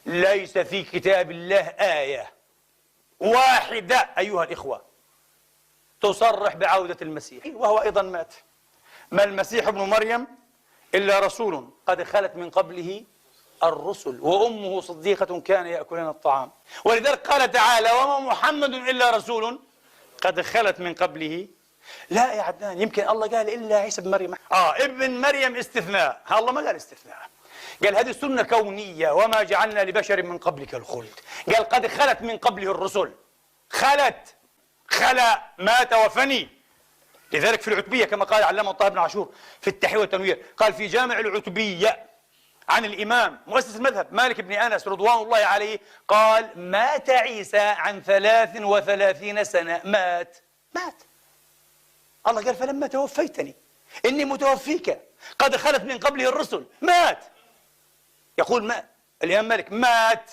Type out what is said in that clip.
ليس في كتاب الله آية واحدة أيها الإخوة تصرح بعودة المسيح، وهو أيضا مات. ما المسيح ابن مريم إلا رسول قد خلت من قبله الرسل وأمه صديقة كان يأكلن الطعام. ولذلك قال تعالى: وما محمد إلا رسول قد خلت من قبله. لا يا عدنان، يمكن الله قال إلا عيسى بن مريم. ابن مريم استثناء، الله ما قال استثناء، قال هذه سنة كونية، وما جعلنا لبشر من قبلك الخلد. قال قد خلت من قبله الرسل، خلا مات وفني. لذلك في العتبية كما قال علامة طه بن عاشور في التحرير والتنوير، قال في جامع العتبية عن الإمام مؤسس المذهب مالك بن أنس رضوان الله عليه، قال: مات عيسى عن 33 سنة. مات. الله قال: فلما توفيتني إني متوفيك قد خلت من قبله الرسل. مات. يقول الإمام مالك مات